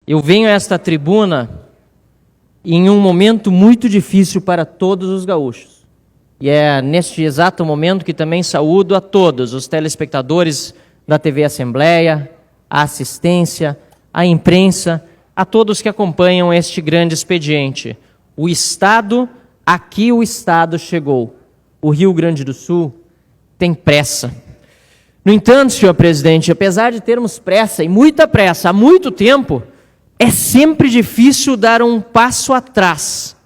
Eu venho a esta tribuna em um momento muito difícil para todos os gaúchos. E é neste exato momento que também saúdo a todos os telespectadores da TV Assembleia, a assistência, a imprensa, a todos que acompanham este grande expediente. O Estado, aqui o Estado chegou. O Rio Grande do Sul tem pressa. No entanto, senhor presidente, apesar de termos pressa, e muita pressa, há muito tempo, é sempre difícil dar um passo atrás.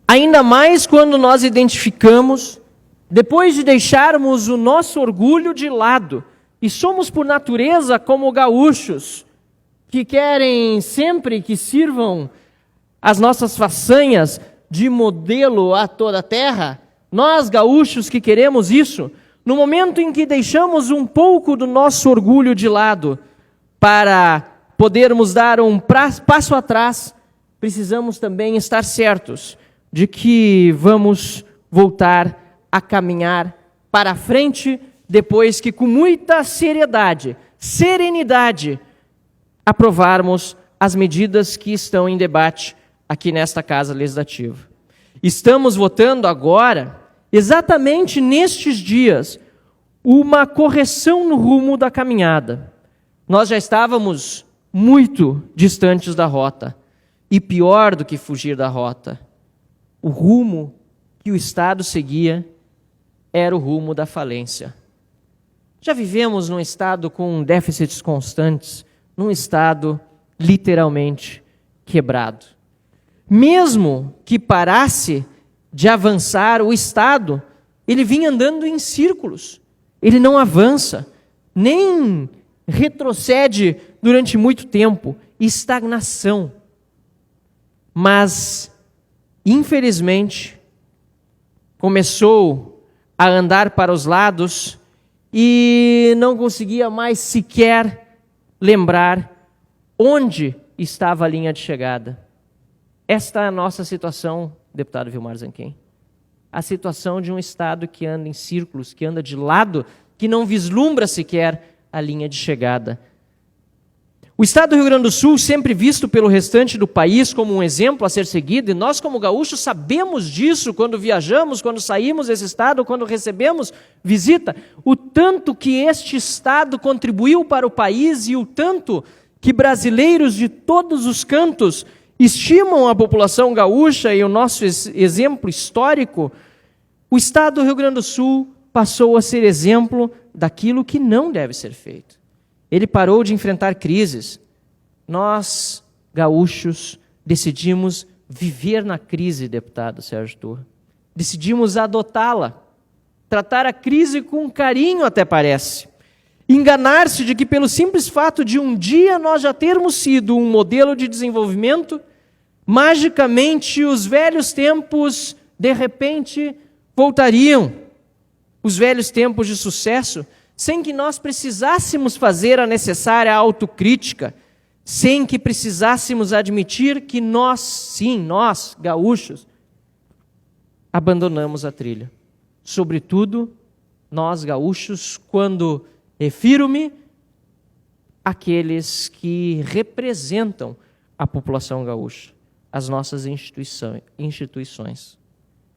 Ainda mais quando nós identificamos, depois de deixarmos o nosso orgulho de lado, e somos por natureza como gaúchos, que querem sempre que sirvam as nossas façanhas de modelo a toda a terra, nós gaúchos que queremos isso, no momento em que deixamos um pouco do nosso orgulho de lado para podermos dar um passo atrás, precisamos também estar certos de que vamos voltar a caminhar para frente depois que com muita seriedade, serenidade, aprovarmos as medidas que estão em debate aqui nesta Casa Legislativa. Estamos votando agora, exatamente nestes dias, uma correção no rumo da caminhada. Nós já estávamos muito distantes da rota. E pior do que fugir da rota, o rumo que o Estado seguia era o rumo da falência. Já vivemos num Estado com déficits constantes, num Estado literalmente quebrado. Mesmo que parasse de avançar o Estado, ele vinha andando em círculos. Ele não avança, nem retrocede durante muito tempo. Estagnação. Mas, infelizmente, começou a andar para os lados e não conseguia mais sequer lembrar onde estava a linha de chegada. Esta é a nossa situação, deputado Vilmar Zanquim. A situação de um Estado que anda em círculos, que anda de lado, que não vislumbra sequer a linha de chegada. O Estado do Rio Grande do Sul, sempre visto pelo restante do país como um exemplo a ser seguido, e nós como gaúchos sabemos disso quando viajamos, quando saímos desse Estado, quando recebemos visita, o tanto que este Estado contribuiu para o país e o tanto que brasileiros de todos os cantos estimam a população gaúcha e o nosso exemplo histórico. O Estado do Rio Grande do Sul passou a ser exemplo daquilo que não deve ser feito. Ele parou de enfrentar crises. Nós, gaúchos, decidimos viver na crise, deputado Sérgio Turra. Decidimos adotá-la. Tratar a crise com carinho, até parece. Enganar-se de que pelo simples fato de um dia nós já termos sido um modelo de desenvolvimento, magicamente os velhos tempos, de repente, voltariam. Os velhos tempos de sucesso, sem que nós precisássemos fazer a necessária autocrítica, sem que precisássemos admitir que nós, sim, nós, gaúchos, abandonamos a trilha. Sobretudo, nós, gaúchos, quando refiro-me àqueles que representam a população gaúcha, as nossas instituições,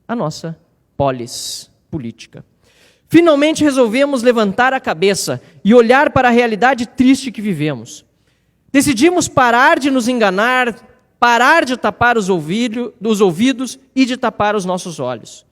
a nossa polis política. Finalmente resolvemos levantar a cabeça e olhar para a realidade triste que vivemos. Decidimos parar de nos enganar, parar de tapar os ouvidos e de tapar os nossos olhos.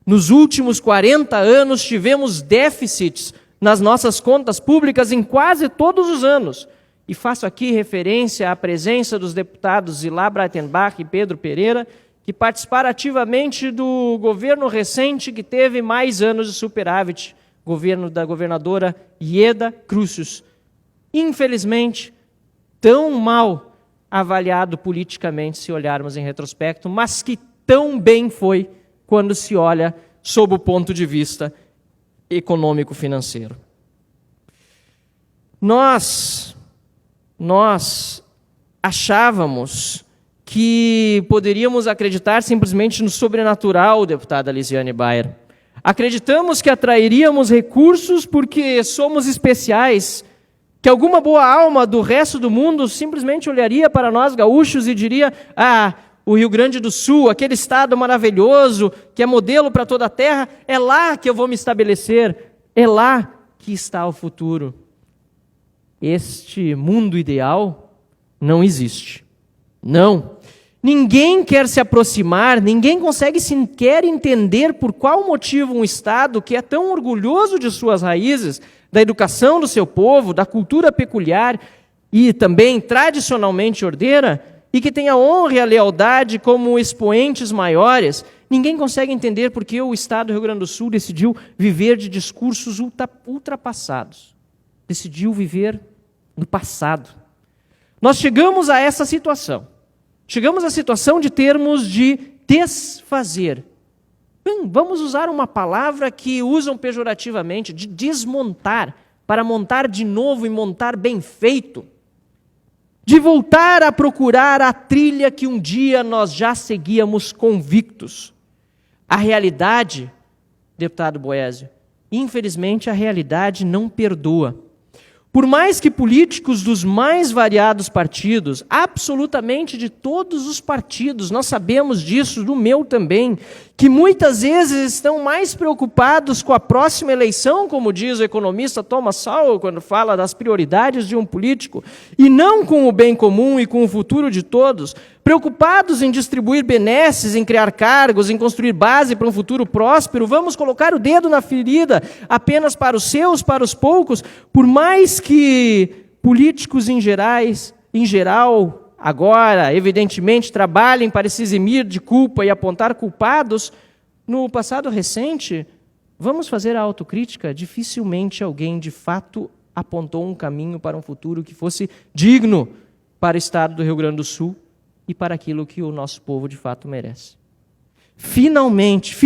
Nos últimos 40 anos tivemos déficits nas nossas contas públicas em quase todos os anos. E faço aqui referência à presença dos deputados Zilá Breitenbach e Pedro Pereira, que participaram ativamente do governo recente que teve mais anos de superávit, governo da governadora Ieda Crucius. Infelizmente, tão mal avaliado politicamente se olharmos em retrospecto, mas que tão bem foi quando se olha sob o ponto de vista econômico-financeiro. Nós achávamos que poderíamos acreditar simplesmente no sobrenatural, deputada Lisiane Bayer. Acreditamos que atrairíamos recursos porque somos especiais Que alguma boa alma do resto do mundo simplesmente olharia para nós gaúchos e diria: ah, o Rio Grande do Sul, aquele estado maravilhoso, que é modelo para toda a terra, é lá que eu vou me estabelecer, é lá que está o futuro. Este mundo ideal não existe. Não. Ninguém quer se aproximar, ninguém consegue sequer entender por qual motivo um Estado que é tão orgulhoso de suas raízes, da educação do seu povo, da cultura peculiar e também tradicionalmente ordeira, e que tem a honra e a lealdade como expoentes maiores, ninguém consegue entender por que o Estado do Rio Grande do Sul decidiu viver de discursos ultrapassados. Decidiu viver no passado. Nós chegamos a essa situação. Chegamos à situação de termos de desfazer. Vamos usar uma palavra que usam pejorativamente, de desmontar, para montar de novo e montar bem feito. De voltar a procurar a trilha que um dia nós já seguíamos convictos. A realidade, deputado Boésio, infelizmente a realidade não perdoa. Por mais que políticos dos mais variados partidos, absolutamente de todos os partidos, nós sabemos disso, do meu também, que muitas vezes estão mais preocupados com a próxima eleição, como diz o economista Thomas Sowell, quando fala das prioridades de um político, e não com o bem comum e com o futuro de todos, preocupados em distribuir benesses, em criar cargos, em construir base para um futuro próspero, vamos colocar o dedo na ferida apenas para os seus, para os poucos, por mais que políticos em geral, agora, evidentemente, trabalhem para se eximir de culpa e apontar culpados, no passado recente, vamos fazer a autocrítica, dificilmente alguém de fato apontou um caminho para um futuro que fosse digno para o Estado do Rio Grande do Sul e para aquilo que o nosso povo de fato merece. Finalmente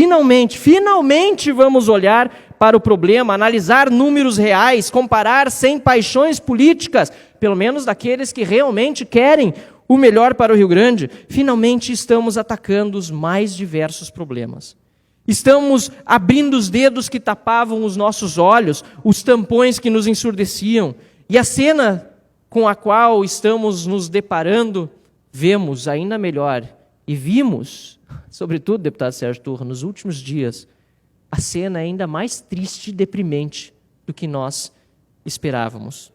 vamos olhar para o problema, analisar números reais, comparar sem paixões políticas, pelo menos daqueles que realmente querem o melhor para o Rio Grande. Finalmente estamos atacando os mais diversos problemas. Estamos abrindo os dedos que tapavam os nossos olhos, os tampões que nos ensurdeciam. E a cena com a qual estamos nos deparando, vemos ainda melhor, e vimos, sobretudo, deputado Sérgio Turra, nos últimos dias, a cena ainda mais triste e deprimente do que nós esperávamos.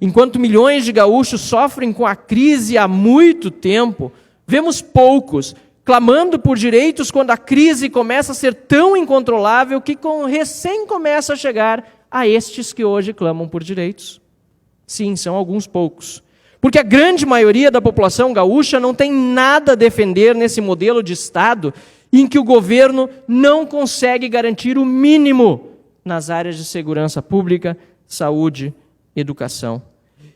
Enquanto milhões de gaúchos sofrem com a crise há muito tempo, vemos poucos clamando por direitos quando a crise começa a ser tão incontrolável que recém começa a chegar a estes que hoje clamam por direitos. Sim, são alguns poucos. Porque a grande maioria da população gaúcha não tem nada a defender nesse modelo de Estado em que o governo não consegue garantir o mínimo nas áreas de segurança pública, saúde, educação.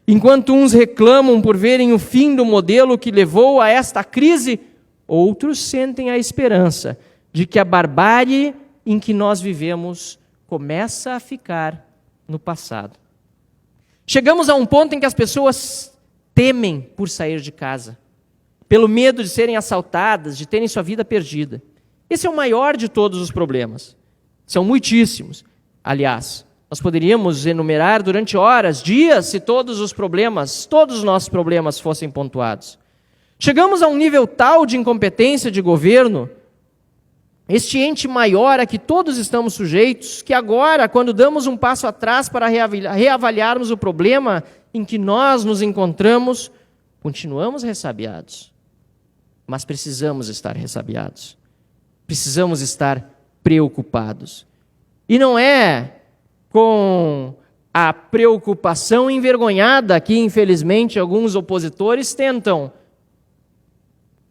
Enquanto uns reclamam por verem o fim do modelo que levou a esta crise, outros sentem a esperança de que a barbárie em que nós vivemos começa a ficar no passado. Chegamos a um ponto em que as pessoas temem por sair de casa, pelo medo de serem assaltadas, de terem sua vida perdida. Esse é o maior de todos os problemas. São muitíssimos. Aliás, nós poderíamos enumerar durante horas, dias, se todos os nossos problemas fossem pontuados. Chegamos a um nível tal de incompetência de governo, este ente maior a que todos estamos sujeitos, que agora, quando damos um passo atrás para reavaliarmos o problema em que nós nos encontramos, continuamos ressabiados. Mas precisamos estar ressabiados. Precisamos estar preocupados. E não é com a preocupação envergonhada que, infelizmente, alguns opositores tentam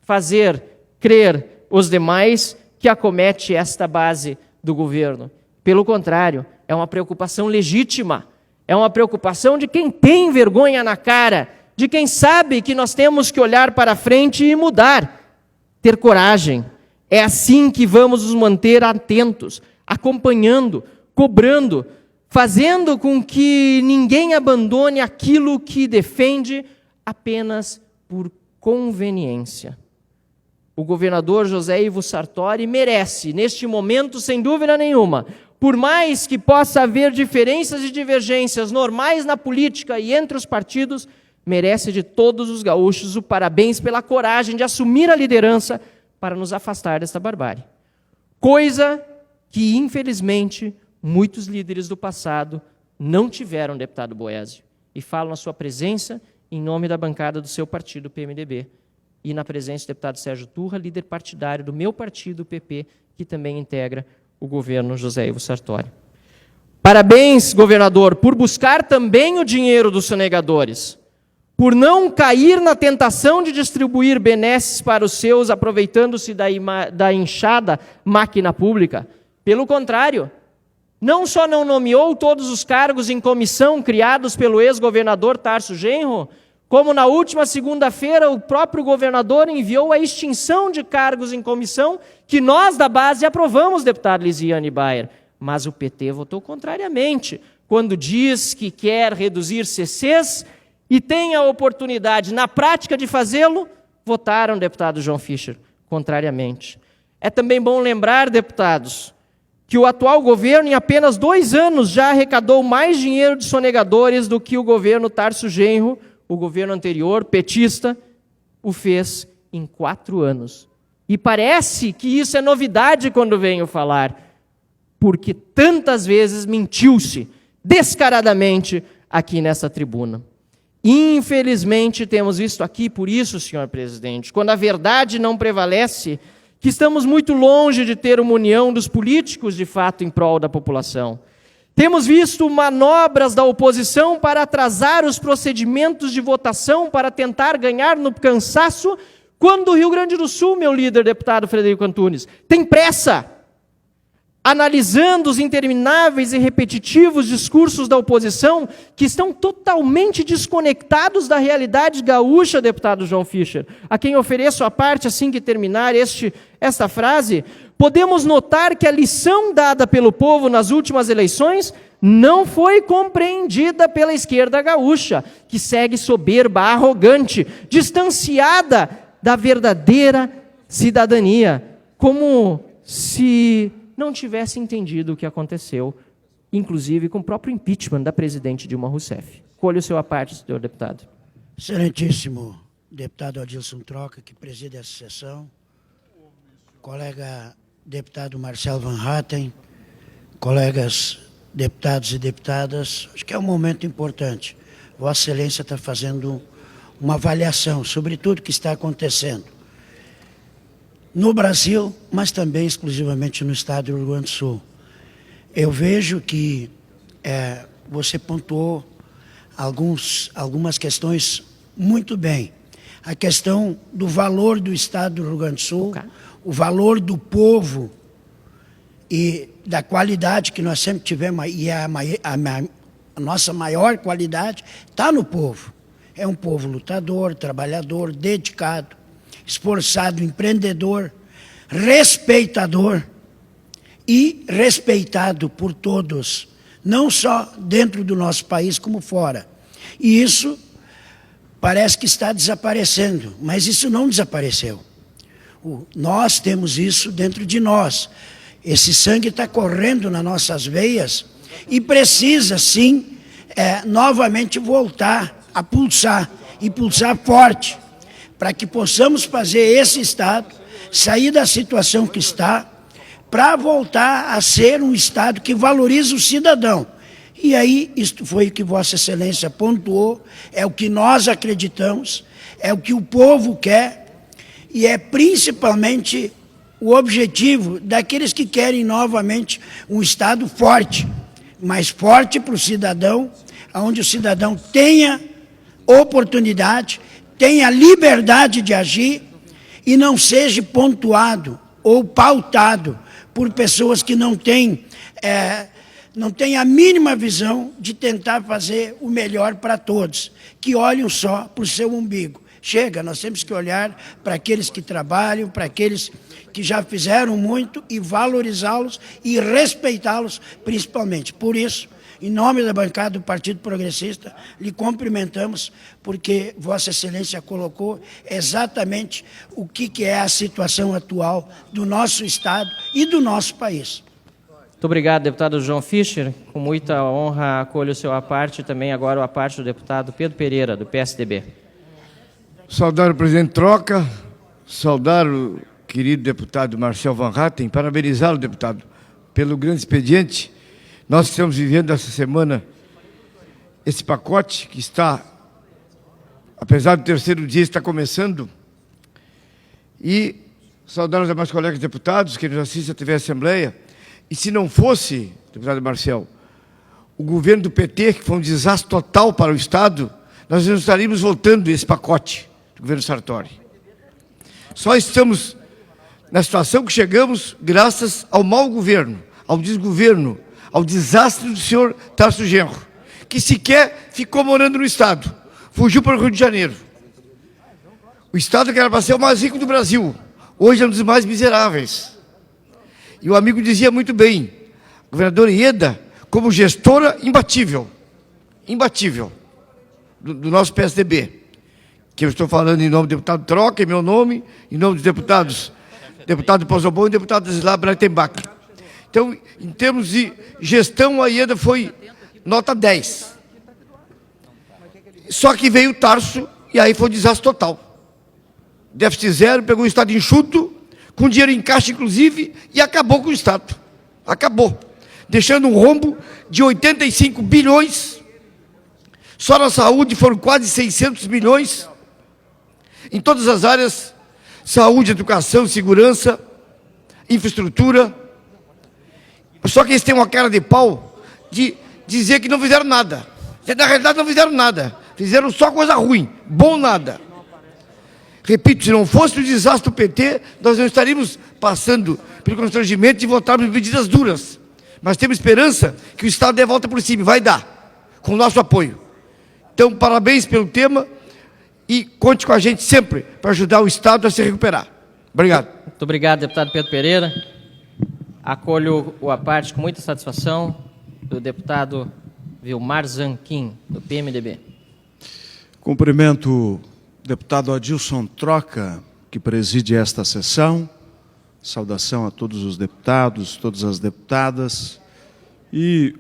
fazer crer os demais que acomete esta base do governo. Pelo contrário, é uma preocupação legítima, é uma preocupação de quem tem vergonha na cara, de quem sabe que nós temos que olhar para frente e mudar, ter coragem. É assim que vamos nos manter atentos, acompanhando, cobrando, fazendo com que ninguém abandone aquilo que defende apenas por conveniência. O governador José Ivo Sartori merece, neste momento, sem dúvida nenhuma, por mais que possa haver diferenças e divergências normais na política e entre os partidos, merece de todos os gaúchos o parabéns pela coragem de assumir a liderança para nos afastar desta barbárie. Coisa que, infelizmente, muitos líderes do passado não tiveram, deputado Boézio, e falo na sua presença em nome da bancada do seu partido, PMDB, e na presença do deputado Sérgio Turra, líder partidário do meu partido, o PP, que também integra o governo José Ivo Sartori. Parabéns, governador, por buscar também o dinheiro dos sonegadores, por não cair na tentação de distribuir benesses para os seus, aproveitando-se da inchada máquina pública. Pelo contrário, não só não nomeou todos os cargos em comissão criados pelo ex-governador Tarso Genro, como na última segunda-feira o próprio governador enviou a extinção de cargos em comissão que nós da base aprovamos, deputado Lisiane Bayer. Mas o PT votou contrariamente, quando diz que quer reduzir CCs e tem a oportunidade, na prática, de fazê-lo, votaram, deputado João Fischer, contrariamente. É também bom lembrar, deputados, que o atual governo, em apenas 2 anos, já arrecadou mais dinheiro de sonegadores do que o governo Tarso Genro, o governo anterior, petista, o fez em 4 anos. E parece que isso é novidade quando venho falar, porque tantas vezes mentiu-se descaradamente aqui nessa tribuna. Infelizmente, temos visto aqui, por isso, senhor presidente, quando a verdade não prevalece, que estamos muito longe de ter uma união dos políticos, de fato, em prol da população. Temos visto manobras da oposição para atrasar os procedimentos de votação, para tentar ganhar no cansaço, quando o Rio Grande do Sul, meu líder, deputado Frederico Antunes, tem pressa, analisando os intermináveis e repetitivos discursos da oposição, que estão totalmente desconectados da realidade gaúcha, deputado João Fischer, a quem ofereço a parte assim que terminar esta frase. Podemos notar que a lição dada pelo povo nas últimas eleições não foi compreendida pela esquerda gaúcha, que segue soberba, arrogante, distanciada da verdadeira cidadania, como se não tivesse entendido o que aconteceu, inclusive com o próprio impeachment da presidente Dilma Rousseff. Colhe o seu à parte, senhor deputado. Excelentíssimo deputado Adilson Troca, que preside essa sessão, colega deputado Marcelo Van Hatten, colegas deputados e deputadas, acho que é um momento importante. Vossa Excelência está fazendo uma avaliação sobre tudo que está acontecendo no Brasil, mas também exclusivamente no estado do Rio Grande do Sul. Eu vejo que você pontuou algumas questões muito bem. A questão do valor do estado do Rio Grande do Sul, o valor do povo e da qualidade que nós sempre tivemos, e a nossa maior qualidade está no povo. É um povo lutador, trabalhador, dedicado, esforçado, empreendedor, respeitador e respeitado por todos, não só dentro do nosso país como fora. E isso parece que está desaparecendo, mas isso não desapareceu. Nós temos isso dentro de nós. Esse sangue está correndo nas nossas veias e precisa, sim, novamente voltar a pulsar, e pulsar forte, para que possamos fazer esse Estado sair da situação que está, para voltar a ser um Estado que valoriza o cidadão. E aí, isto foi o que Vossa Excelência pontuou, é o que nós acreditamos, é o que o povo quer, e é principalmente o objetivo daqueles que querem novamente um Estado forte, mais forte para o cidadão, onde o cidadão tenha oportunidade, tenha liberdade de agir e não seja pontuado ou pautado por pessoas que não têm a mínima visão de tentar fazer o melhor para todos, que olham só para o seu umbigo. Chega, nós temos que olhar para aqueles que trabalham, para aqueles que já fizeram muito e valorizá-los e respeitá-los principalmente. Por isso, em nome da bancada do Partido Progressista, lhe cumprimentamos, porque Vossa Excelência colocou exatamente o que é a situação atual do nosso Estado e do nosso país. Muito Muito obrigado, deputado João Fischer. Com muita honra, acolho o seu à parte, também agora a parte do deputado Pedro Pereira, do PSDB. Saudar o presidente Troca, saudar o querido deputado Marcel Van Hatten, parabenizá-lo, deputado, pelo grande expediente. Nós estamos vivendo essa semana esse pacote que está, apesar do terceiro dia, está começando. E saudar os demais colegas deputados que nos assistem à TV Assembleia. E se não fosse, deputado Marcel, o governo do PT, que foi um desastre total para o Estado, nós não estaríamos voltando esse pacote do governo Sartori. Só estamos na situação que chegamos graças ao mau governo, ao desgoverno, ao desastre do senhor Tarso Genro, que sequer ficou morando no Estado, fugiu para o Rio de Janeiro. O Estado que era para ser o mais rico do Brasil, hoje é um dos mais miseráveis. E o amigo dizia muito bem, a governadora Ieda, como gestora, imbatível, do nosso PSDB, que eu estou falando em nome do deputado Troca, em meu nome, em nome dos deputados, deputado Pozobon e deputado Zilá Breitenbach. Então, em termos de gestão, a Ieda foi nota 10. Só que veio o Tarso, e aí foi um desastre total. Déficit zero, pegou o Estado enxuto, com dinheiro em caixa, inclusive, e acabou com o Estado. Acabou. Deixando um rombo de 85 bilhões. Só na saúde foram quase 600 milhões. Em todas as áreas, saúde, educação, segurança, infraestrutura. Só que eles têm uma cara de pau de dizer que não fizeram nada. Na realidade, não fizeram nada. Fizeram só coisa ruim, bom nada. Repito, se não fosse o desastre do PT, nós não estaríamos passando pelo constrangimento de votarmos medidas duras. Mas temos esperança que o Estado dê a volta por cima, vai dar, com o nosso apoio. Então, parabéns pelo tema e conte com a gente sempre para ajudar o Estado a se recuperar. Obrigado. Muito obrigado, deputado Pedro Pereira. Acolho a parte com muita satisfação do deputado Vilmar Zanquim, do PMDB. Cumprimento o deputado Adilson Troca, que preside esta sessão. Saudação a todos os deputados, todas as deputadas. E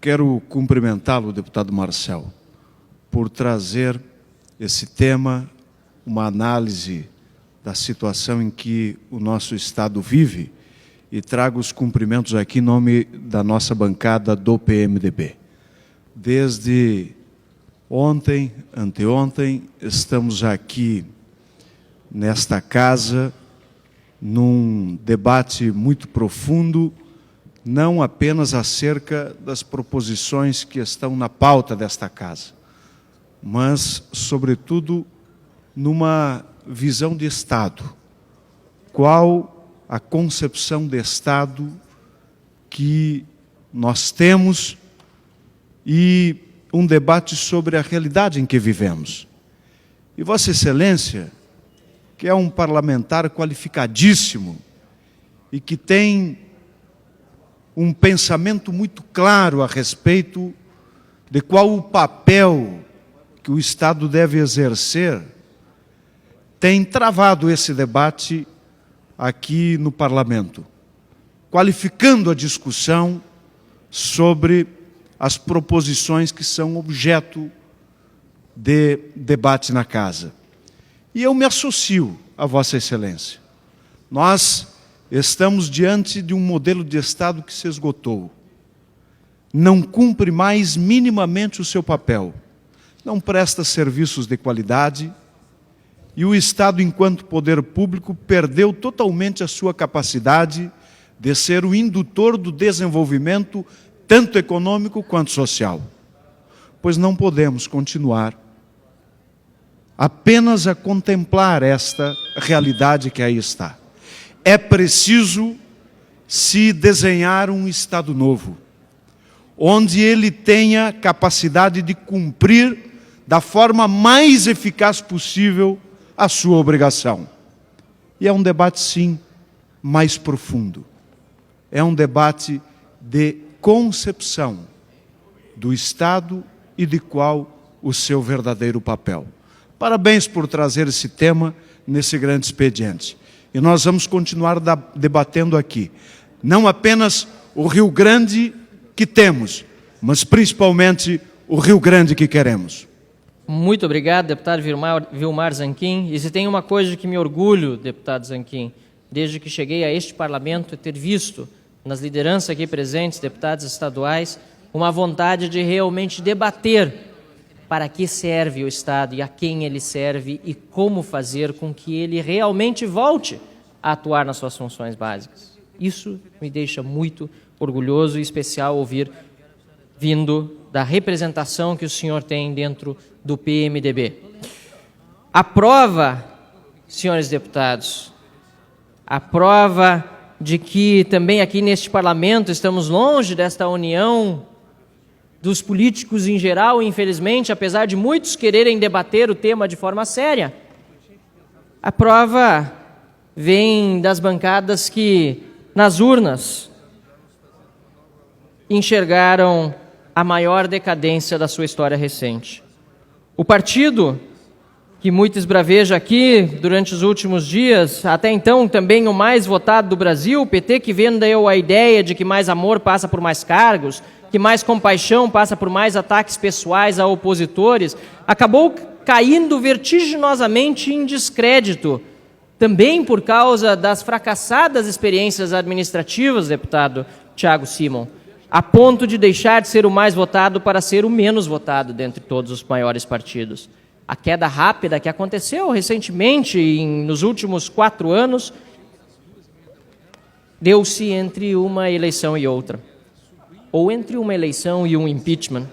quero cumprimentá-lo, deputado Marcel, por trazer esse tema, uma análise da situação em que o nosso Estado vive, e trago os cumprimentos aqui em nome da nossa bancada do PMDB. Desde ontem, anteontem, estamos aqui nesta casa, num debate muito profundo, não apenas acerca das proposições que estão na pauta desta casa, mas, sobretudo, numa visão de Estado. Qual a concepção de Estado que nós temos e um debate sobre a realidade em que vivemos. E Vossa Excelência, que é um parlamentar qualificadíssimo e que tem um pensamento muito claro a respeito de qual o papel que o Estado deve exercer, tem travado esse debate aqui no Parlamento, qualificando a discussão sobre as proposições que são objeto de debate na casa. E eu me associo a Vossa Excelência. Nós estamos diante de um modelo de Estado que se esgotou. Não cumpre mais minimamente o seu papel. Não presta serviços de qualidade. E o Estado, enquanto poder público, perdeu totalmente a sua capacidade de ser o indutor do desenvolvimento, tanto econômico quanto social. Pois não podemos continuar apenas a contemplar esta realidade que aí está. É preciso se desenhar um Estado novo, onde ele tenha capacidade de cumprir da forma mais eficaz possível a sua obrigação. E é um debate, sim, mais profundo. É um debate de concepção do Estado e de qual o seu verdadeiro papel. Parabéns por trazer esse tema nesse grande expediente. E nós vamos continuar debatendo aqui, não apenas o Rio Grande que temos, mas principalmente o Rio Grande que queremos. Muito obrigado, deputado Vilmar Zanquim. E se tem uma coisa de que me orgulho, deputado Zanquim, desde que cheguei a este parlamento, é ter visto nas lideranças aqui presentes, deputados estaduais, uma vontade de realmente debater para que serve o Estado e a quem ele serve e como fazer com que ele realmente volte a atuar nas suas funções básicas. Isso me deixa muito orgulhoso e especial ouvir vindo da representação que o senhor tem dentro do PMDB. A prova, senhores deputados, a prova de que também aqui neste parlamento estamos longe desta união dos políticos em geral, infelizmente, apesar de muitos quererem debater o tema de forma séria, a prova vem das bancadas que, nas urnas, enxergaram a maior decadência da sua história recente. O partido que muito esbraveja aqui durante os últimos dias, até então também o mais votado do Brasil, o PT, que vendeu a ideia de que mais amor passa por mais cargos, que mais compaixão passa por mais ataques pessoais a opositores, acabou caindo vertiginosamente em descrédito, também por causa das fracassadas experiências administrativas, deputado Thiago Simon, a ponto de deixar de ser o mais votado para ser o menos votado dentre todos os maiores partidos. A queda rápida que aconteceu recentemente, nos últimos 4 anos, deu-se entre uma eleição e outra, ou entre uma eleição e um impeachment.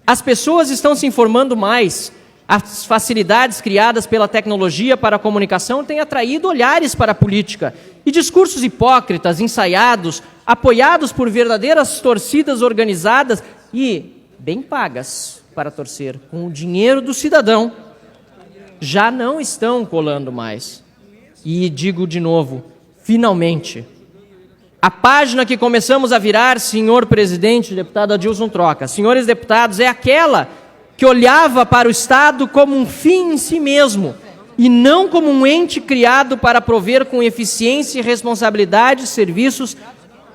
As pessoas estão se informando mais, as facilidades criadas pela tecnologia para a comunicação têm atraído olhares para a política, e discursos hipócritas, ensaiados, apoiados por verdadeiras torcidas organizadas e bem pagas para torcer com o dinheiro do cidadão, já não estão colando mais. E digo de novo, finalmente, a página que começamos a virar, senhor presidente, deputado Adilson Troca, senhores deputados, é aquela que olhava para o Estado como um fim em si mesmo e não como um ente criado para prover com eficiência e responsabilidade serviços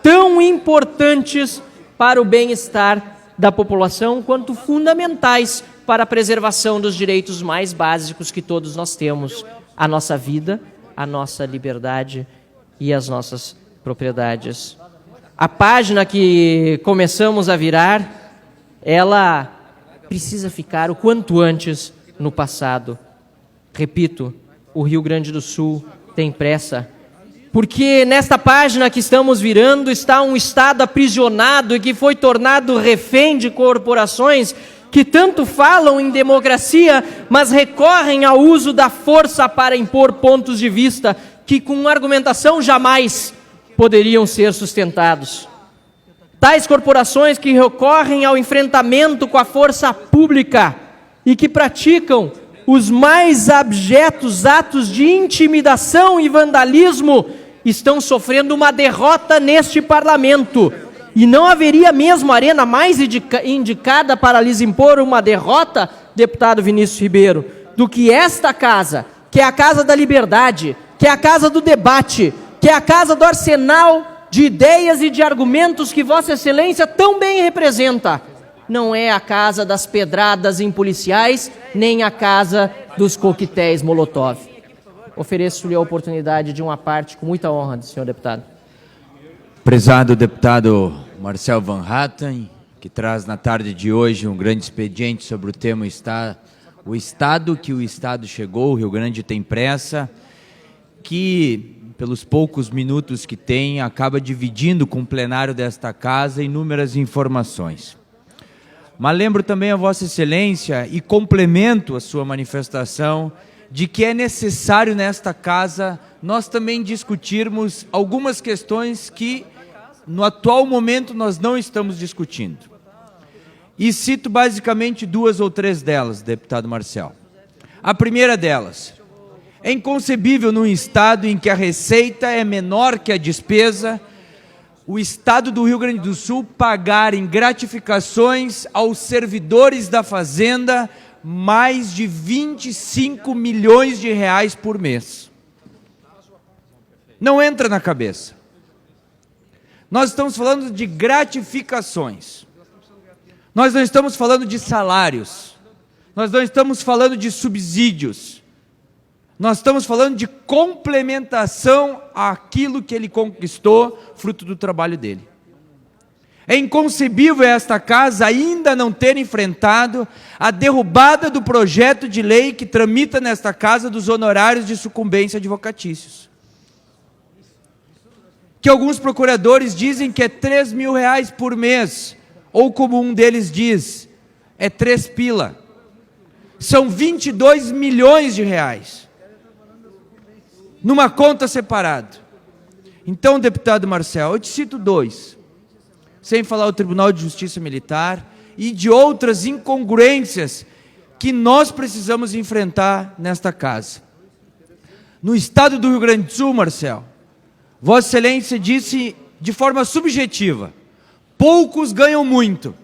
tão importantes para o bem-estar da população quanto fundamentais para a preservação dos direitos mais básicos que todos nós temos, a nossa vida, a nossa liberdade e as nossas propriedades. A página que começamos a virar, ela precisa ficar o quanto antes no passado. Repito, o Rio Grande do Sul tem pressa, porque nesta página que estamos virando está um Estado aprisionado e que foi tornado refém de corporações que tanto falam em democracia, mas recorrem ao uso da força para impor pontos de vista que com argumentação jamais poderiam ser sustentados. Tais corporações que recorrem ao enfrentamento com a força pública e que praticam os mais abjetos atos de intimidação e vandalismo estão sofrendo uma derrota neste parlamento. E não haveria mesmo arena mais indicada para lhes impor uma derrota, deputado Vinícius Ribeiro, do que esta casa, que é a casa da liberdade, que é a casa do debate, que é a casa do arsenal de ideias e de argumentos que Vossa Excelência tão bem representa. Não é a casa das pedradas em policiais, nem a casa dos coquetéis Molotov. Ofereço-lhe a oportunidade de uma parte com muita honra, senhor deputado. Prezado deputado Marcel Van Hatten, que traz na tarde de hoje um grande expediente sobre o tema o Estado que o Estado chegou, o Rio Grande tem pressa, que pelos poucos minutos que tem, acaba dividindo com o plenário desta casa inúmeras informações. Mas lembro também a Vossa Excelência e complemento a sua manifestação de que é necessário nesta casa nós também discutirmos algumas questões que no atual momento nós não estamos discutindo. E cito basicamente 2 ou 3 delas, deputado Marcel. A primeira delas: é inconcebível num estado em que a receita é menor que a despesa, o Estado do Rio Grande do Sul pagar em gratificações aos servidores da Fazenda mais de 25 milhões de reais por mês. Não entra na cabeça. Nós estamos falando de gratificações. Nós não estamos falando de salários. Nós não estamos falando de subsídios. Nós estamos falando de complementação àquilo que ele conquistou, fruto do trabalho dele. É inconcebível esta casa ainda não ter enfrentado a derrubada do projeto de lei que tramita nesta casa dos honorários de sucumbência advocatícios. Que alguns procuradores dizem que é 3 mil reais por mês, ou como um deles diz, é 3 pila. São 22 milhões de reais, numa conta separada. Então, deputado Marcel, eu te cito 2, sem falar o Tribunal de Justiça Militar e de outras incongruências que nós precisamos enfrentar nesta casa. No estado do Rio Grande do Sul, Marcel, Vossa Excelência disse de forma subjetiva, poucos ganham muito,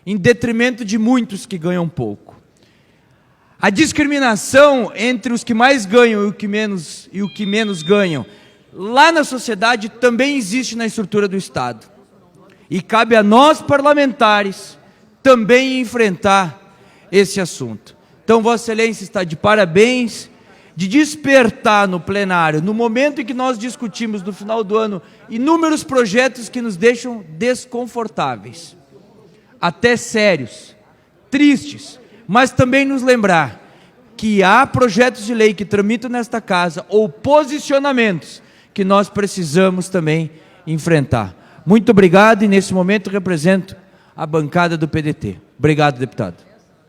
em detrimento de muitos que ganham pouco. A discriminação entre os que mais ganham e o que menos ganham, lá na sociedade também existe na estrutura do Estado. E cabe a nós, parlamentares, também enfrentar esse assunto. Então, Vossa Excelência está de parabéns, de despertar no plenário, no momento em que nós discutimos no final do ano, inúmeros projetos que nos deixam desconfortáveis, até sérios, tristes, mas também nos lembrar que há projetos de lei que tramitam nesta casa, ou posicionamentos que nós precisamos também enfrentar. Muito obrigado, e nesse momento represento a bancada do PDT. Obrigado, deputado.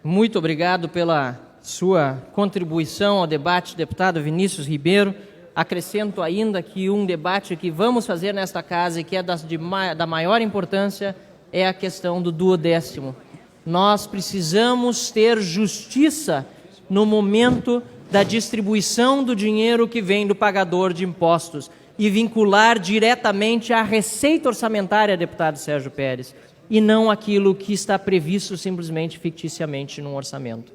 Muito obrigado pela sua contribuição ao debate, deputado Vinícius Ribeiro. Acrescento ainda que um debate que vamos fazer nesta casa e que é da maior importância é a questão do duodécimo. Nós precisamos ter justiça no momento da distribuição do dinheiro que vem do pagador de impostos e vincular diretamente à receita orçamentária, deputado Sérgio Pérez, e não aquilo que está previsto simplesmente ficticiamente num orçamento.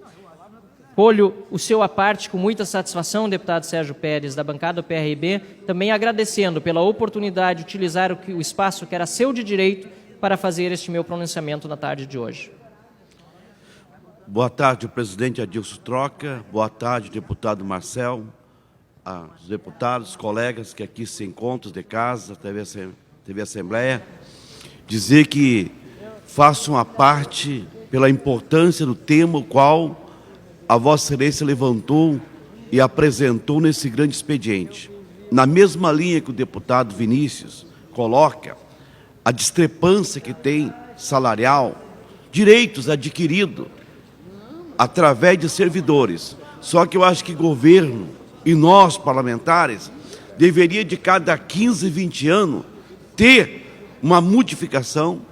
Colho o seu à parte com muita satisfação, deputado Sérgio Pérez, da bancada do PRB, também agradecendo pela oportunidade de utilizar o espaço que era seu de direito para fazer este meu pronunciamento na tarde de hoje. Boa tarde, presidente Adilson Troca. Boa tarde, deputado Marcel, aos deputados, colegas que aqui se encontram de casa, TV Assembleia. Dizer que faço uma parte pela importância do tema o qual a Vossa Excelência levantou e apresentou nesse grande expediente. Na mesma linha que o deputado Vinícius coloca, a discrepância que tem salarial, direitos adquiridos através de servidores. Só que eu acho que governo e nós, parlamentares, deveria de cada 15, 20 anos ter uma modificação,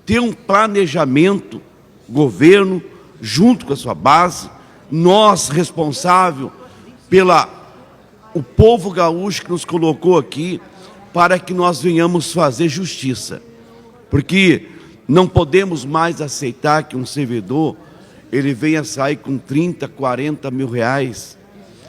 ter um planejamento, governo, junto com a sua base, nós responsável o povo gaúcho que nos colocou aqui, para que nós venhamos fazer justiça. Porque não podemos mais aceitar que um servidor ele venha sair com 30, 40 mil reais,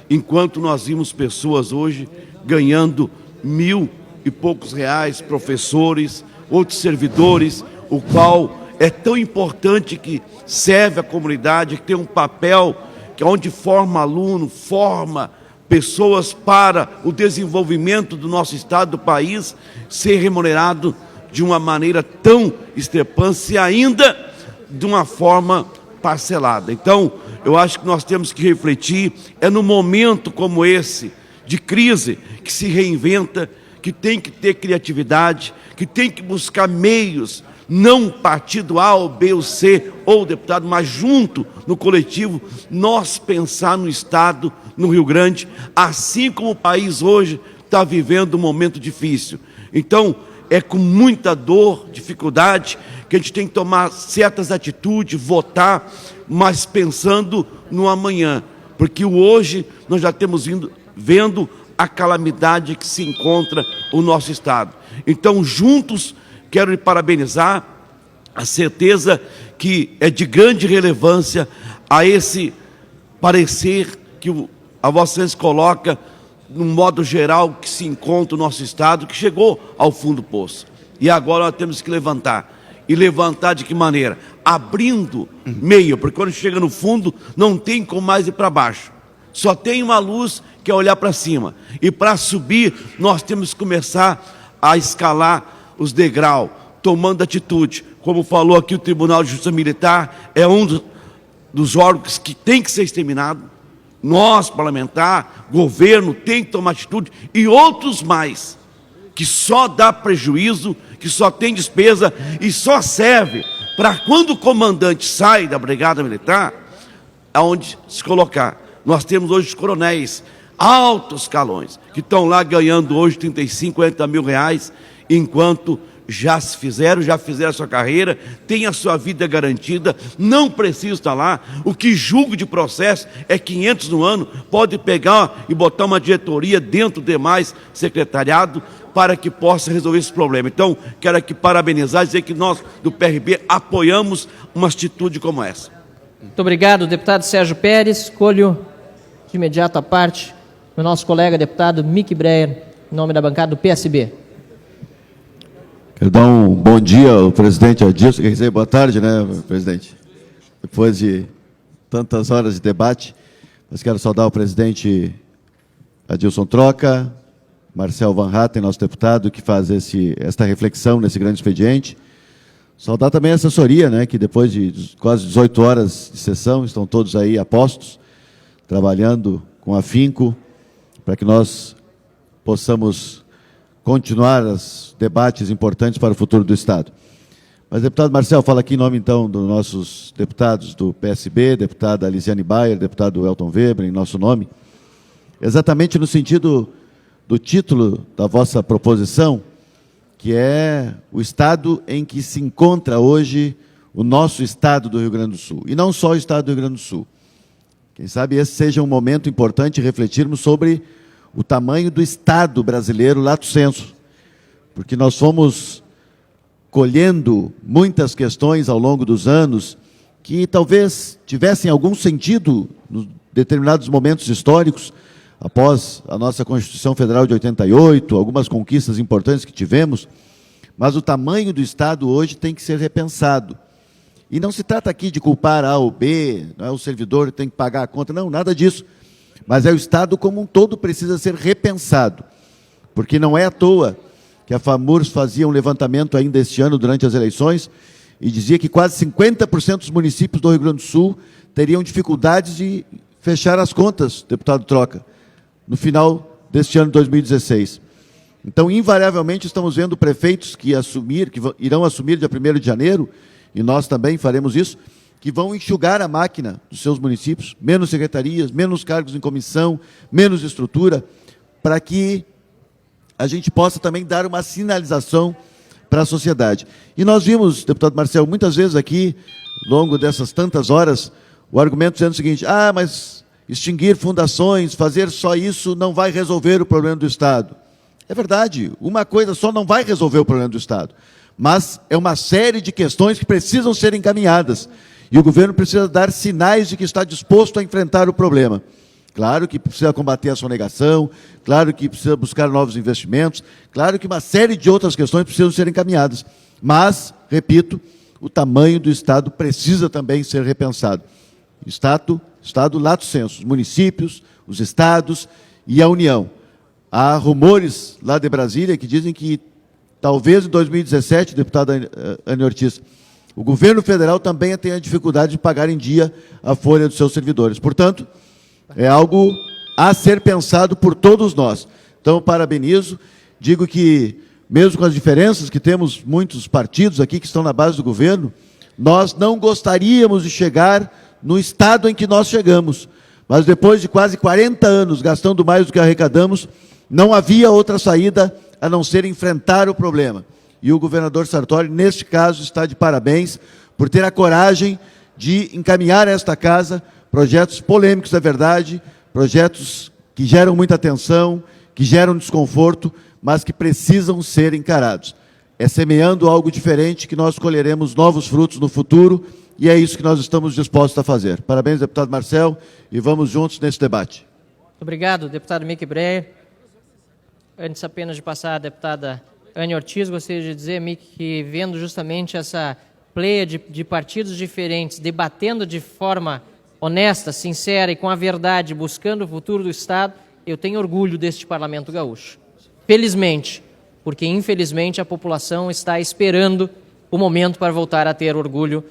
enquanto nós vimos pessoas hoje ganhando 1.000 e poucos reais, professores, outros servidores, o qual é tão importante, que serve à comunidade, que tem um papel que é onde forma aluno, forma pessoas para o desenvolvimento do nosso estado, do país, ser remunerado de uma maneira tão discrepante e ainda de uma forma parcelada. Então, eu acho que nós temos que refletir, é no momento como esse, de crise, que se reinventa, que tem que ter criatividade, que tem que buscar meios, não partido A ou B ou C, ou deputado, mas junto no coletivo, nós pensar no Estado, no Rio Grande, assim como o país hoje está vivendo um momento difícil. Então, é com muita dor, dificuldade, que a gente tem que tomar certas atitudes, votar, mas pensando no amanhã, porque o hoje nós já temos vendo a calamidade que se encontra o nosso Estado. Então, juntos, quero lhe parabenizar, a certeza que é de grande relevância a esse parecer que a Vossa Excelência coloca, no modo geral, que se encontra o nosso Estado, que chegou ao fundo do poço. E agora nós temos que levantar. E levantar de que maneira? Abrindo meio, porque quando chega no fundo, não tem como mais ir para baixo. Só tem uma luz que é olhar para cima. E para subir, nós temos que começar a escalar os degraus, tomando atitude. Como falou aqui o Tribunal de Justiça Militar, é um dos órgãos que tem que ser exterminado. Nós, parlamentar, governo, tem que tomar atitude, e outros mais, que só dá prejuízo, que só tem despesa e só serve para quando o comandante sai da Brigada Militar, aonde se colocar. Nós temos hoje os coronéis, altos escalões, que estão lá ganhando hoje 35, 40 mil reais, enquanto já fizeram a sua carreira, tem a sua vida garantida, não precisa estar lá. O que julgo de processo é 500 no ano, pode pegar e botar uma diretoria dentro do demais secretariado para que possa resolver esse problema. Então, quero aqui parabenizar e dizer que nós, do PRB, apoiamos uma atitude como essa. Muito obrigado, deputado Sérgio Pérez. Escolho de imediato à parte o nosso colega deputado Mick Breyer, em nome da bancada do PSB. Quero dar um bom dia ao presidente Adilson. Quer dizer, boa tarde, né, presidente? Depois de tantas horas de debate, mas quero saudar o presidente Adilson Troca, Marcel Van Hatten, nosso deputado, que faz esta reflexão nesse grande expediente. Saudar também a assessoria, né, que depois de quase 18 horas de sessão, estão todos aí a postos, trabalhando com afinco, para que nós possamos continuar os debates importantes para o futuro do Estado. Mas, deputado Marcel, fala aqui em nome, então, dos nossos deputados do PSB, deputada Lisiane Bayer, deputado Elton Weber, em nosso nome, exatamente no sentido do título da vossa proposição, que é o estado em que se encontra hoje o nosso estado do Rio Grande do Sul. E não só o estado do Rio Grande do Sul. Quem sabe esse seja um momento importante refletirmos sobre o tamanho do Estado brasileiro lato sensu, porque nós fomos colhendo muitas questões ao longo dos anos que talvez tivessem algum sentido em determinados momentos históricos, após a nossa Constituição Federal de 88, algumas conquistas importantes que tivemos, mas o tamanho do Estado hoje tem que ser repensado. E não se trata aqui de culpar A ou B, não é o servidor que tem que pagar a conta, não, nada disso. Mas é o Estado como um todo precisa ser repensado, porque não é à toa que a FAMURS fazia um levantamento ainda este ano, durante as eleições, e dizia que quase 50% dos municípios do Rio Grande do Sul teriam dificuldades de fechar as contas, deputado Troca, no final deste ano de 2016. Então, invariavelmente, estamos vendo prefeitos que irão assumir dia 1º de janeiro, e nós também faremos isso, que vão enxugar a máquina dos seus municípios, menos secretarias, menos cargos em comissão, menos estrutura, para que a gente possa também dar uma sinalização para a sociedade. E nós vimos, deputado Marcel, muitas vezes aqui, ao longo dessas tantas horas, o argumento sendo o seguinte: mas extinguir fundações, fazer só isso não vai resolver o problema do Estado. É verdade, uma coisa só não vai resolver o problema do Estado, mas é uma série de questões que precisam ser encaminhadas. E o governo precisa dar sinais de que está disposto a enfrentar o problema. Claro que precisa combater a sonegação, claro que precisa buscar novos investimentos, claro que uma série de outras questões precisam ser encaminhadas. Mas, repito, o tamanho do Estado precisa também ser repensado. Estado lato sensu, os municípios, os estados e a União. Há rumores lá de Brasília que dizem que talvez em 2017, deputada Anne Ortiz, o governo federal também tenha dificuldade de pagar em dia a folha dos seus servidores. Portanto, é algo a ser pensado por todos nós. Então, parabenizo, digo que, mesmo com as diferenças que temos, muitos partidos aqui que estão na base do governo, nós não gostaríamos de chegar no estado em que nós chegamos. Mas depois de quase 40 anos gastando mais do que arrecadamos, não havia outra saída a não ser enfrentar o problema. E o governador Sartori, neste caso, está de parabéns por ter a coragem de encaminhar a esta casa projetos polêmicos, é verdade, projetos que geram muita tensão, que geram desconforto, mas que precisam ser encarados. É semeando algo diferente que nós colheremos novos frutos no futuro, e é isso que nós estamos dispostos a fazer. Parabéns, deputado Marcel, e vamos juntos nesse debate. Muito obrigado, deputado Mick Breyer. Antes apenas de passar a deputada Anne Ortiz, gostaria de dizer, que vendo justamente essa pleia de partidos diferentes, debatendo de forma honesta, sincera e com a verdade, buscando o futuro do Estado, eu tenho orgulho deste Parlamento Gaúcho. Felizmente, porque infelizmente a população está esperando o momento para voltar a ter orgulho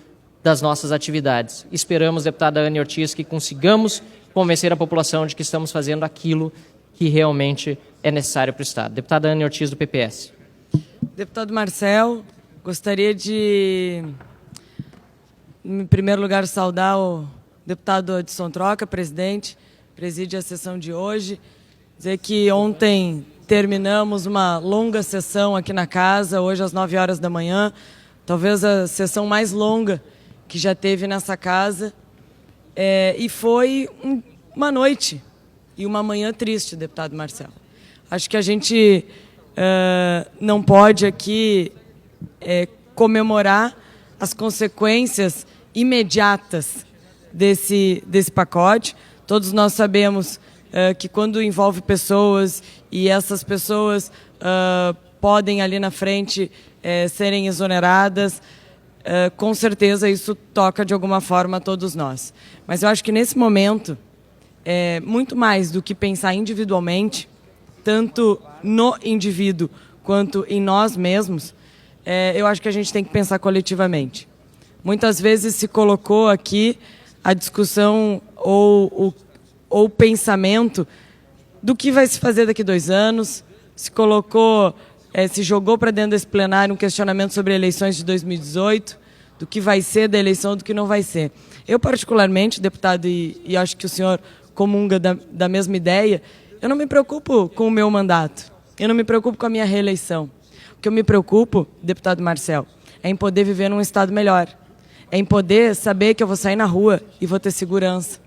das nossas atividades. Esperamos, deputada Anne Ortiz, que consigamos convencer a população de que estamos fazendo aquilo que realmente é necessário para o Estado. Deputada Anne Ortiz, do PPS. Deputado Marcel, gostaria de, em primeiro lugar, saudar o deputado Adilson Troca, presidente, preside a sessão de hoje, dizer que ontem terminamos uma longa sessão aqui na casa, hoje às 9 horas da manhã, talvez a sessão mais longa que já teve nessa casa, e foi uma noite e uma manhã triste, deputado Marcel. Acho que a gente não pode aqui comemorar as consequências imediatas desse pacote. Todos nós sabemos que quando envolve pessoas e essas pessoas podem ali na frente serem exoneradas, com certeza isso toca de alguma forma a todos nós. Mas eu acho que nesse momento, muito mais do que pensar individualmente, tanto no indivíduo quanto em nós mesmos, eu acho que a gente tem que pensar coletivamente. Muitas vezes se colocou aqui a discussão ou o pensamento do que vai se fazer daqui a 2 anos, se colocou, se jogou para dentro desse plenário um questionamento sobre eleições de 2018, do que vai ser da eleição, do que não vai ser. Eu, particularmente, deputado, e acho que o senhor comunga da mesma ideia, eu não me preocupo com o meu mandato, eu não me preocupo com a minha reeleição. O que eu me preocupo, deputado Marcel, é em poder viver num Estado melhor, é em poder saber que eu vou sair na rua e vou ter segurança,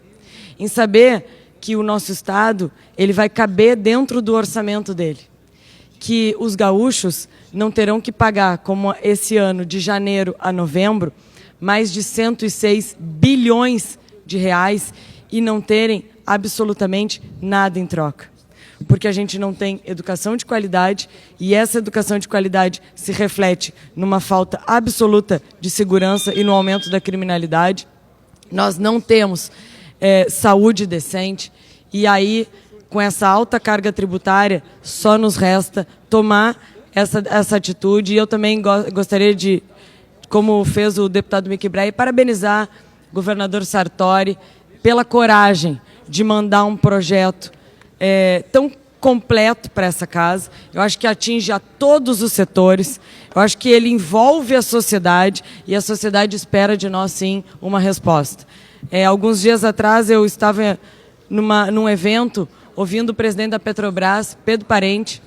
em saber que o nosso Estado ele vai caber dentro do orçamento dele, que os gaúchos não terão que pagar, como esse ano, de janeiro a novembro, mais de 106 bilhões de reais e não terem absolutamente nada em troca. Porque a gente não tem educação de qualidade e essa educação de qualidade se reflete numa falta absoluta de segurança e no aumento da criminalidade. Nós não temos saúde decente e aí, com essa alta carga tributária, só nos resta tomar essa atitude. E eu também gostaria de, como fez o deputado Mickey Breyer, parabenizar o governador Sartori pela coragem de mandar um projeto tão completo para essa casa. Eu acho que atinge a todos os setores, eu acho que ele envolve a sociedade e a sociedade espera de nós, sim, uma resposta. Alguns dias atrás eu estava num evento ouvindo o presidente da Petrobras, Pedro Parente,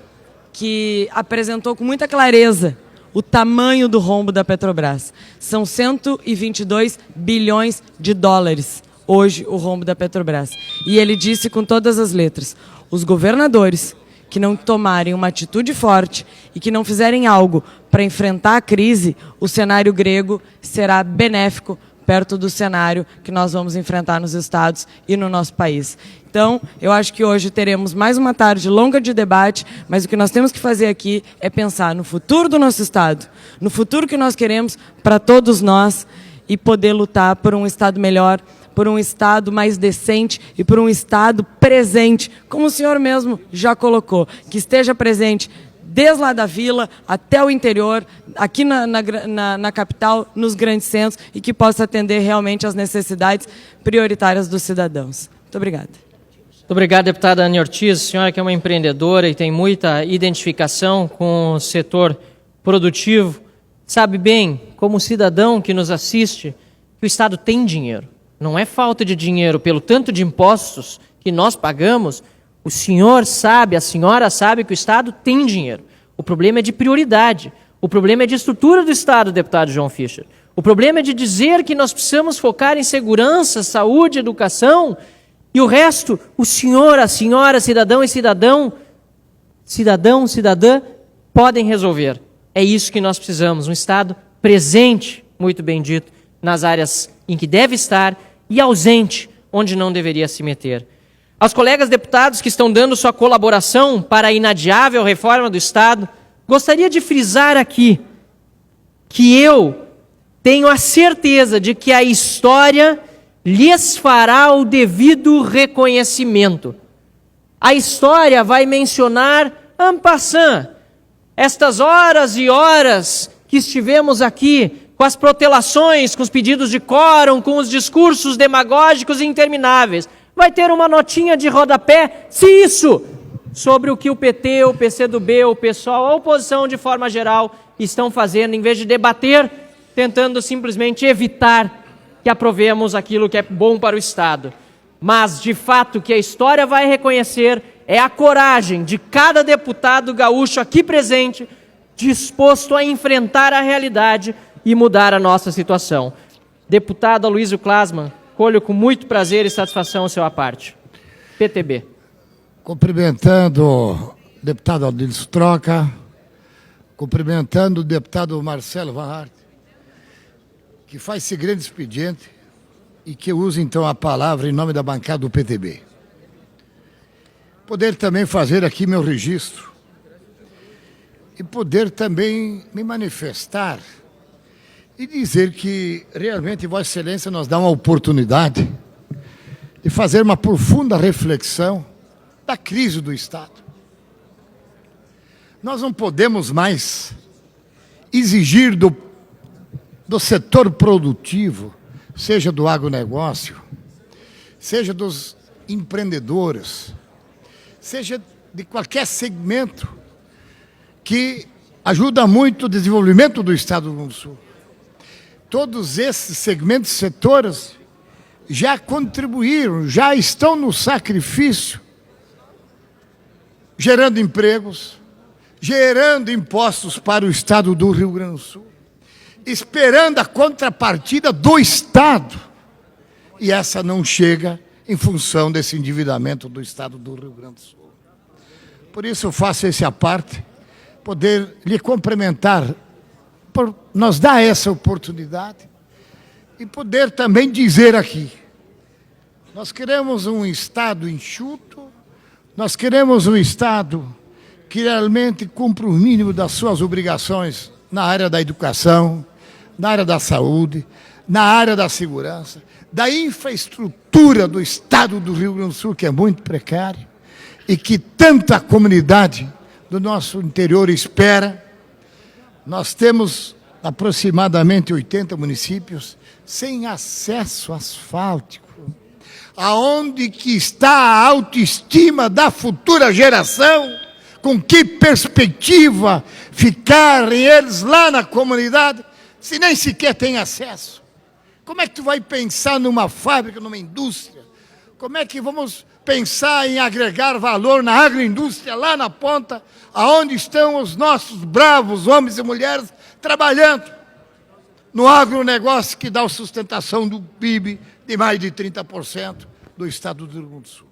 que apresentou com muita clareza o tamanho do rombo da Petrobras. São 122 bilhões de dólares hoje o rombo da Petrobras. E ele disse com todas as letras, os governadores que não tomarem uma atitude forte e que não fizerem algo para enfrentar a crise, o cenário grego será benéfico perto do cenário que nós vamos enfrentar nos estados e no nosso país. Então, eu acho que hoje teremos mais uma tarde longa de debate, mas o que nós temos que fazer aqui é pensar no futuro do nosso estado, no futuro que nós queremos para todos nós e poder lutar por um estado melhor, por um estado mais decente e por um estado presente, como o senhor mesmo já colocou, que esteja presente desde lá da vila até o interior, aqui na capital, nos grandes centros, e que possa atender realmente às necessidades prioritárias dos cidadãos. Muito obrigada. Muito obrigado, deputada Anne Ortiz. A senhora que é uma empreendedora e tem muita identificação com o setor produtivo, sabe bem, como cidadão que nos assiste, que o Estado tem dinheiro. Não é falta de dinheiro pelo tanto de impostos que nós pagamos. O senhor sabe, a senhora sabe que o Estado tem dinheiro. O problema é de prioridade. O problema é de estrutura do Estado, deputado João Fischer. O problema é de dizer que nós precisamos focar em segurança, saúde, educação, e o resto, o senhor, a senhora, cidadão e cidadã, podem resolver. É isso que nós precisamos, um Estado presente, muito bem dito, nas áreas em que deve estar e ausente, onde não deveria se meter. Aos colegas deputados que estão dando sua colaboração para a inadiável reforma do Estado, gostaria de frisar aqui que eu tenho a certeza de que a história lhes fará o devido reconhecimento. A história vai mencionar en passant estas horas e horas que estivemos aqui, com as protelações, com os pedidos de quórum, com os discursos demagógicos e intermináveis. Vai ter uma notinha de rodapé, se isso, sobre o que o PT, o PCdoB, o PSOL, a oposição de forma geral, estão fazendo, em vez de debater, tentando simplesmente evitar que aprovemos aquilo que é bom para o Estado. Mas, de fato, o que a história vai reconhecer é a coragem de cada deputado gaúcho aqui presente, disposto a enfrentar a realidade e mudar a nossa situação. Deputado Aloysio Klasman, colho com muito prazer e satisfação o seu à parte. PTB. Cumprimentando o deputado Adilson Troca, cumprimentando o deputado Marcelo Van Hatten, que faz esse grande expediente e que usa então a palavra em nome da bancada do PTB. Poder também fazer aqui meu registro e poder também me manifestar e dizer que realmente Vossa Excelência nos dá uma oportunidade de fazer uma profunda reflexão da crise do Estado. Nós não podemos mais exigir do setor produtivo, seja do agronegócio, seja dos empreendedores, seja de qualquer segmento que ajuda muito o desenvolvimento do Estado do Rio Grande do Sul. Todos esses segmentos, setores, já contribuíram, já estão no sacrifício, gerando empregos, gerando impostos para o Estado do Rio Grande do Sul, esperando a contrapartida do Estado. E essa não chega em função desse endividamento do Estado do Rio Grande do Sul. Por isso eu faço esse à parte, poder lhe cumprimentar, por nos dar essa oportunidade e poder também dizer aqui, nós queremos um Estado enxuto, nós queremos um Estado que realmente cumpra o mínimo das suas obrigações na área da educação, na área da saúde, na área da segurança, da infraestrutura do Estado do Rio Grande do Sul, que é muito precária, e que tanta comunidade do nosso interior espera. Nós temos aproximadamente 80 municípios sem acesso asfáltico. Aonde que está a autoestima da futura geração? Com que perspectiva ficarem eles lá na comunidade, se nem sequer têm acesso? Como é que tu vai pensar numa fábrica, numa indústria? Como é que vamos pensar em agregar valor na agroindústria, lá na ponta, aonde estão os nossos bravos homens e mulheres trabalhando no agronegócio que dá a sustentação do PIB de mais de 30% do Estado do Rio Grande do Sul?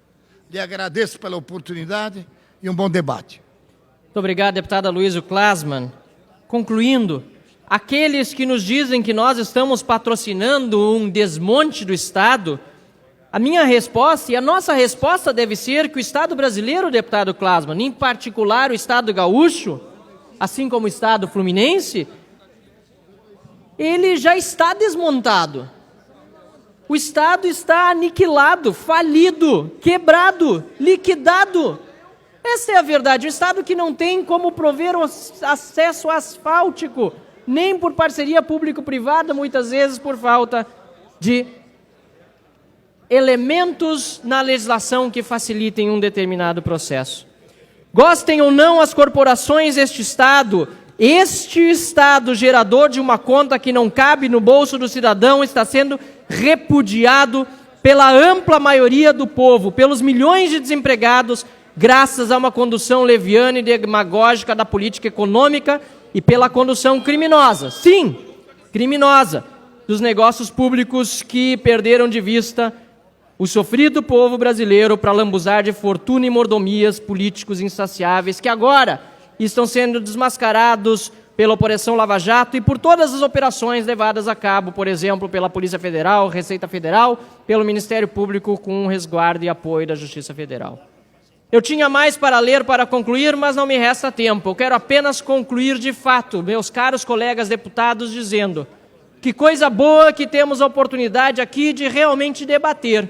Lhe agradeço pela oportunidade e um bom debate. Muito obrigado, deputado Aloysio Klasman. Concluindo, aqueles que nos dizem que nós estamos patrocinando um desmonte do Estado, a minha resposta e a nossa resposta deve ser que o Estado brasileiro, deputado Klasman, em particular o Estado gaúcho, assim como o Estado fluminense, ele já está desmontado. O Estado está aniquilado, falido, quebrado, liquidado. Essa é a verdade. Um Estado que não tem como prover o acesso asfáltico, nem por parceria público-privada, muitas vezes por falta de elementos na legislação que facilitem um determinado processo. Gostem ou não as corporações deste Estado, este Estado gerador de uma conta que não cabe no bolso do cidadão está sendo repudiado pela ampla maioria do povo, pelos milhões de desempregados, graças a uma condução leviana e demagógica da política econômica e pela condução criminosa, sim, criminosa, dos negócios públicos que perderam de vista o sofrido povo brasileiro para lambuzar de fortuna e mordomias políticos insaciáveis que agora estão sendo desmascarados pela Operação Lava Jato e por todas as operações levadas a cabo, por exemplo, pela Polícia Federal, Receita Federal, pelo Ministério Público com resguardo e apoio da Justiça Federal. Eu tinha mais para ler para concluir, mas não me resta tempo. Eu quero apenas concluir de fato, meus caros colegas deputados, dizendo que coisa boa que temos a oportunidade aqui de realmente debater,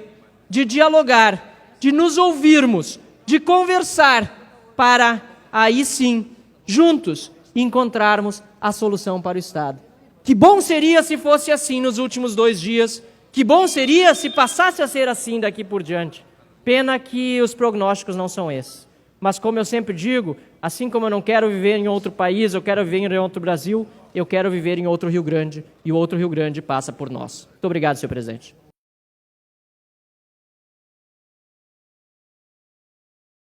de dialogar, de nos ouvirmos, de conversar, para aí sim, juntos, encontrarmos a solução para o Estado. Que bom seria se fosse assim nos últimos 2 dias, que bom seria se passasse a ser assim daqui por diante. Pena que os prognósticos não são esses. Mas como eu sempre digo, assim como eu não quero viver em outro país, eu quero viver em outro Brasil, eu quero viver em outro Rio Grande, e o outro Rio Grande passa por nós. Muito obrigado, senhor presidente.